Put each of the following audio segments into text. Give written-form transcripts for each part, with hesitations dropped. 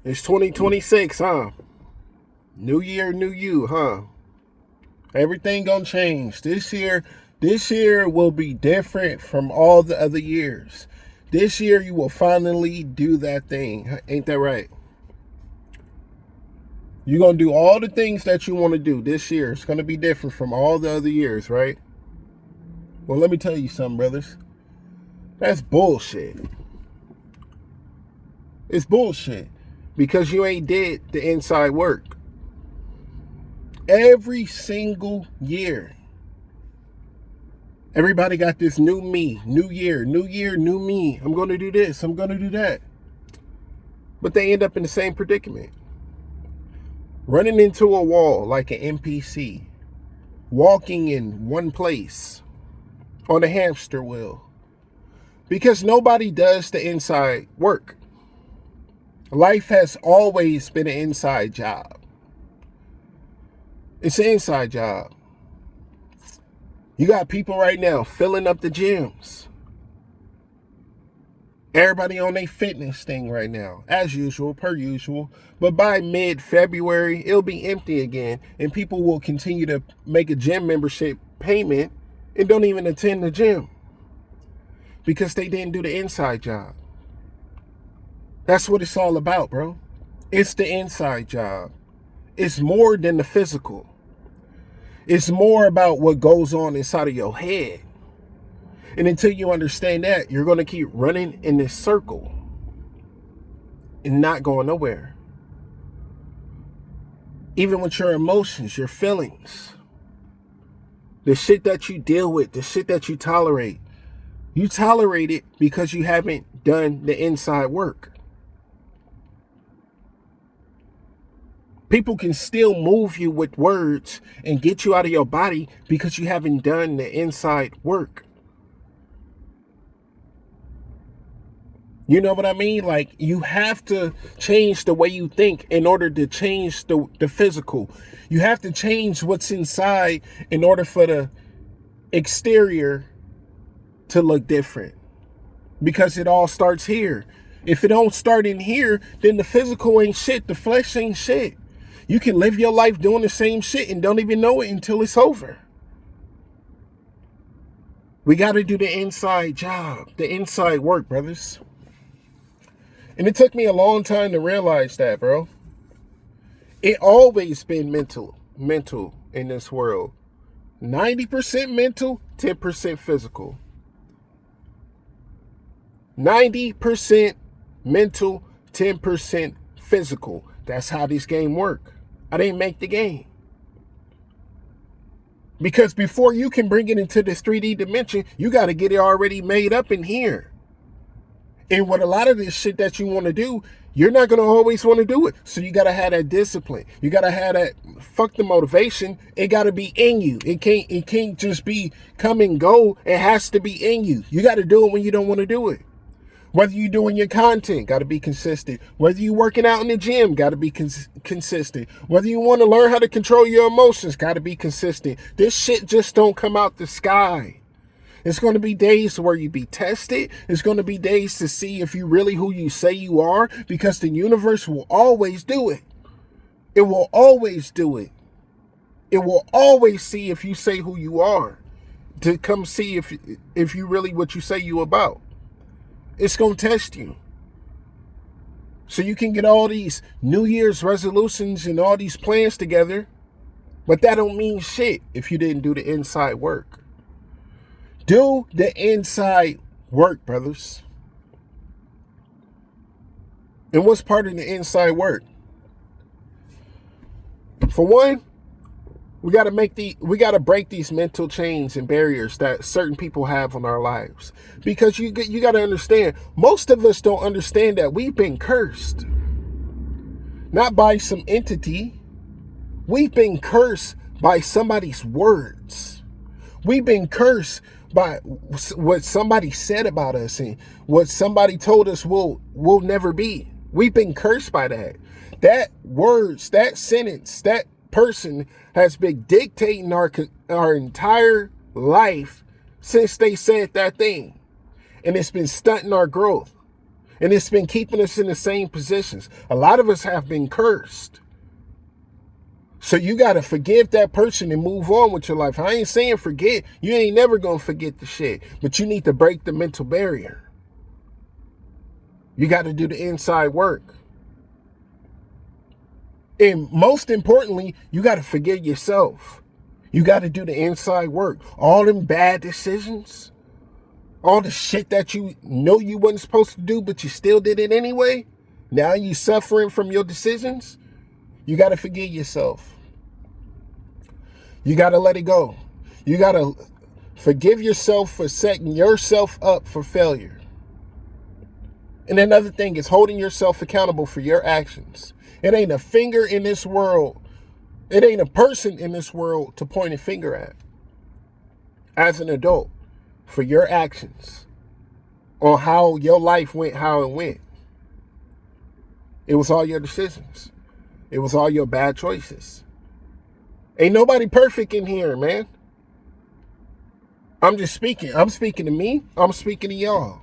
It's 2026, huh? New year, new you, huh? Everything gonna change. This year will be different from all the other years. This year you will finally do that thing. Ain't that right? You're gonna do all the things that you want to do this year. It's gonna be different from all the other years, right? Well, let me tell you something, brothers. That's bullshit. It's bullshit. Because you ain't did the inside work. Every single year. Everybody got this new me, new year, new me. I'm going to do this, I'm going to do that. But they end up in the same predicament. Running into a wall like an NPC. Walking in one place on a hamster wheel. Because nobody does the inside work. Life has always been an inside job. It's an inside job. You got people right now filling up the gyms. Everybody on their fitness thing right now, as usual, per usual. But by mid-February, it'll be empty again, and people will continue to make a gym membership payment and don't even attend the gym because they didn't do the inside job. That's what it's all about, bro. It's the inside job. It's more than the physical. It's more about what goes on inside of your head. And until you understand that, you're going to keep running in this circle and not going nowhere. Even with your emotions, your feelings, the shit that you deal with, the shit that you tolerate it because you haven't done the inside work. People can still move you with words and get you out of your body because you haven't done the inside work. You know what I mean? Like, you have to change the way you think in order to change the physical. You have to change what's inside in order for the exterior to look different. Because it all starts here. If it don't start in here, then the physical ain't shit. The flesh ain't shit. You can live your life doing the same shit and don't even know it until it's over. We got to do the inside job, the inside work, brothers. And it took me a long time to realize that, bro. It always been mental in this world. 90% mental, 10% physical. 90% mental, 10% physical. That's how this game works. I didn't make the game. Because before you can bring it into this 3D dimension, you got to get it already made up in here. And with a lot of this shit that you want to do, you're not going to always want to do it. So you got to have that discipline. You got to have that, fuck the motivation. It got to be in you. It can't just be come and go. It has to be in you. You got to do it when you don't want to do it. Whether you're doing your content, got to be consistent. Whether you're working out in the gym, got to be consistent. Whether you want to learn how to control your emotions, got to be consistent. This shit just don't come out the sky. It's going to be days where you be tested. It's going to be days to see if you really who you say you are, because the universe will always do it. It will always do it. It will always see if you say who you are, to come see if you really what you say you about. It's going to test you. So you can get all these New Year's resolutions and all these plans together, but that don't mean shit if you didn't do the inside work. Do the inside work, brothers. And what's part of the inside work? For one, we got to break these mental chains and barriers that certain people have on our lives. Because you got to understand, most of us don't understand that we've been cursed. Not by some entity. We've been cursed by somebody's words. We've been cursed by what somebody said about us and what somebody told us we'll never be. We've been cursed by that. That words, that sentence, that person has been dictating our entire life since they said that thing. And it's been stunting our growth. And it's been keeping us in the same positions. A lot of us have been cursed. So you got to forgive that person and move on with your life. I ain't saying forget. You ain't never going to forget the shit. But you need to break the mental barrier. You got to do the inside work. And most importantly, you got to forgive yourself. You got to do the inside work. All them bad decisions, all the shit that you know you wasn't supposed to do, but you still did it anyway. Now you suffering from your decisions. You got to forgive yourself. You got to let it go. You got to forgive yourself for setting yourself up for failure. And another thing is holding yourself accountable for your actions. It ain't a finger in this world. It ain't a person in this world to point a finger at as an adult for your actions on how your life went, how it went. It was all your decisions. It was all your bad choices. Ain't nobody perfect in here, man. I'm just speaking. I'm speaking to me. I'm speaking to y'all.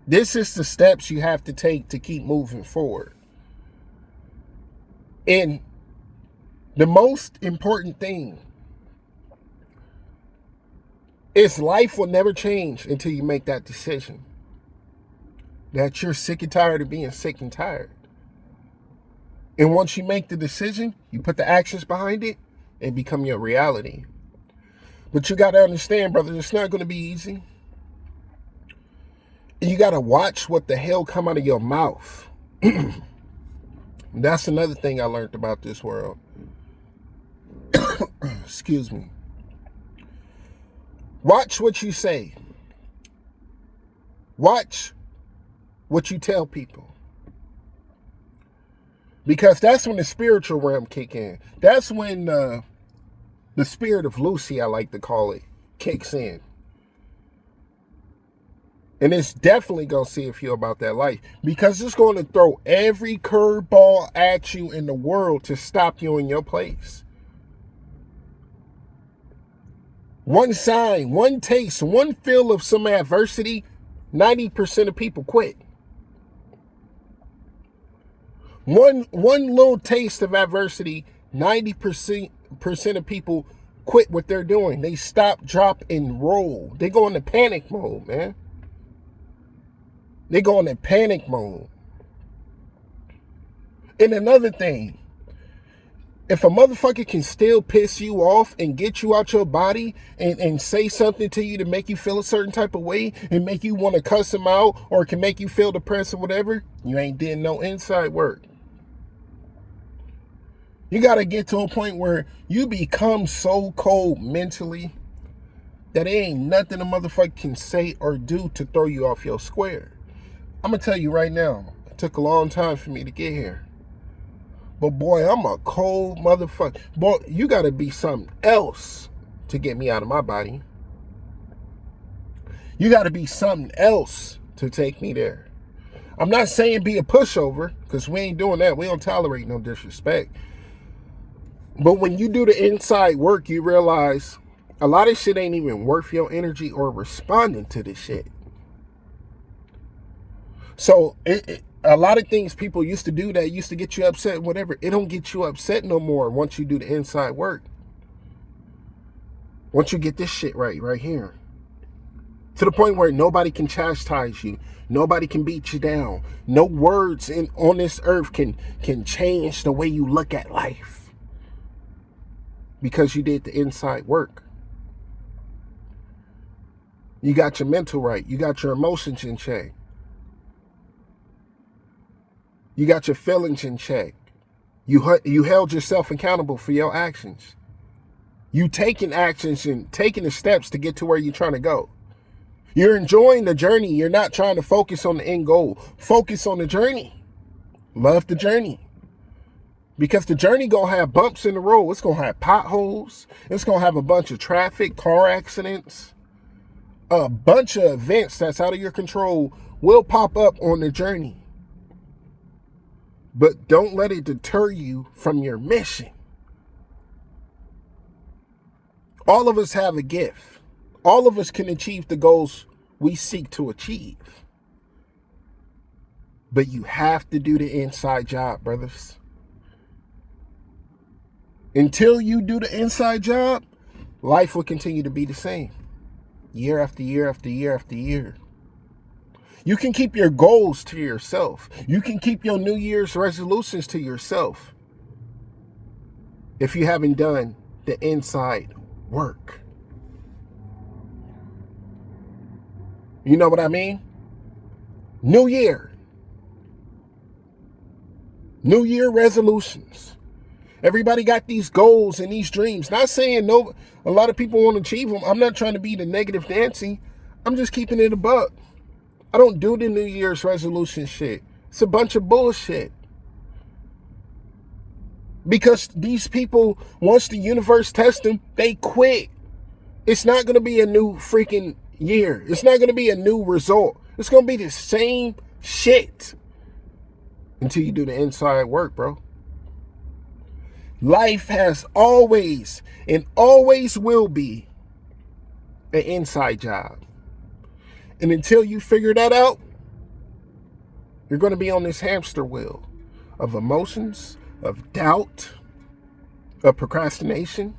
This is the steps you have to take to keep moving forward. And the most important thing is life will never change until you make that decision. That you're sick and tired of being sick and tired. And once you make the decision, you put the actions behind it, it become your reality. But you got to understand, brother, it's not going to be easy. You got to watch what the hell come out of your mouth. That's another thing I learned about this world. Excuse me. Watch what you say. Watch what you tell people. Because that's when the spiritual realm kick in. That's when the spirit of Lucy, I like to call it, kicks in. And it's definitely going to see if you're about that life. Because it's going to throw every curveball at you in the world to stop you in your place. One sign, one taste, one feel of some adversity, 90% of people quit. One little taste of adversity, 90% of people quit what they're doing. They stop, drop, and roll. They go into panic mode, man. They go into panic mode. And another thing, if a motherfucker can still piss you off and get you out your body and say something to you to make you feel a certain type of way and make you want to cuss him out or can make you feel depressed or whatever, you ain't did no inside work. You got to get to a point where you become so cold mentally that there ain't nothing a motherfucker can say or do to throw you off your square. I'm going to tell you right now, it took a long time for me to get here. But boy, I'm a cold motherfucker. Boy, you got to be something else to get me out of my body. You got to be something else to take me there. I'm not saying be a pushover, because we ain't doing that. We don't tolerate no disrespect. But when you do the inside work, you realize a lot of shit ain't even worth your energy or responding to this shit. So a lot of things people used to do that used to get you upset, whatever, it don't get you upset no more once you do the inside work. Once you get this shit right here. To the point where nobody can chastise you. Nobody can beat you down. No words on this earth can change the way you look at life. Because you did the inside work. You got your mental right. You got your emotions in check. You got your feelings in check. You held yourself accountable for your actions. You taking actions and taking the steps to get to where you're trying to go. You're enjoying the journey. You're not trying to focus on the end goal. Focus on the journey. Love the journey. Because the journey going to have bumps in the road. It's going to have potholes. It's going to have a bunch of traffic, car accidents. A bunch of events that's out of your control will pop up on the journey. But don't let it deter you from your mission. All of us have a gift. All of us can achieve the goals we seek to achieve. But you have to do the inside job, brothers. Until you do the inside job, life will continue to be the same. Year after year after year after year. You can keep your goals to yourself. You can keep your New Year's resolutions to yourself. If you haven't done the inside work. You know what I mean? New Year. New Year resolutions. Everybody got these goals and these dreams. Not saying no, a lot of people want to achieve them. I'm not trying to be the negative Nancy. I'm just keeping it a buck. I don't do the New Year's resolution shit. It's a bunch of bullshit. Because these people, once the universe tests them, they quit. It's not going to be a new freaking year. It's not going to be a new result. It's going to be the same shit until you do the inside work, bro. Life has always and always will be an inside job. And until you figure that out, you're going to be on this hamster wheel of emotions, of doubt, of procrastination,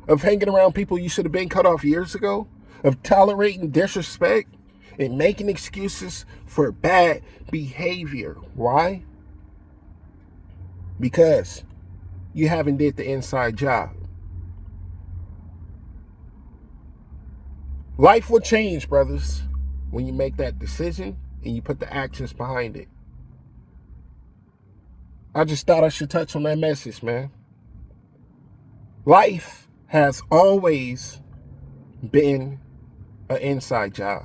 of hanging around people you should have been cut off years ago, of tolerating disrespect and making excuses for bad behavior. Why? Because you haven't did the inside job. Life will change, brothers, when you make that decision and you put the actions behind it. I just thought I should touch on that message, man. Life has always been an inside job.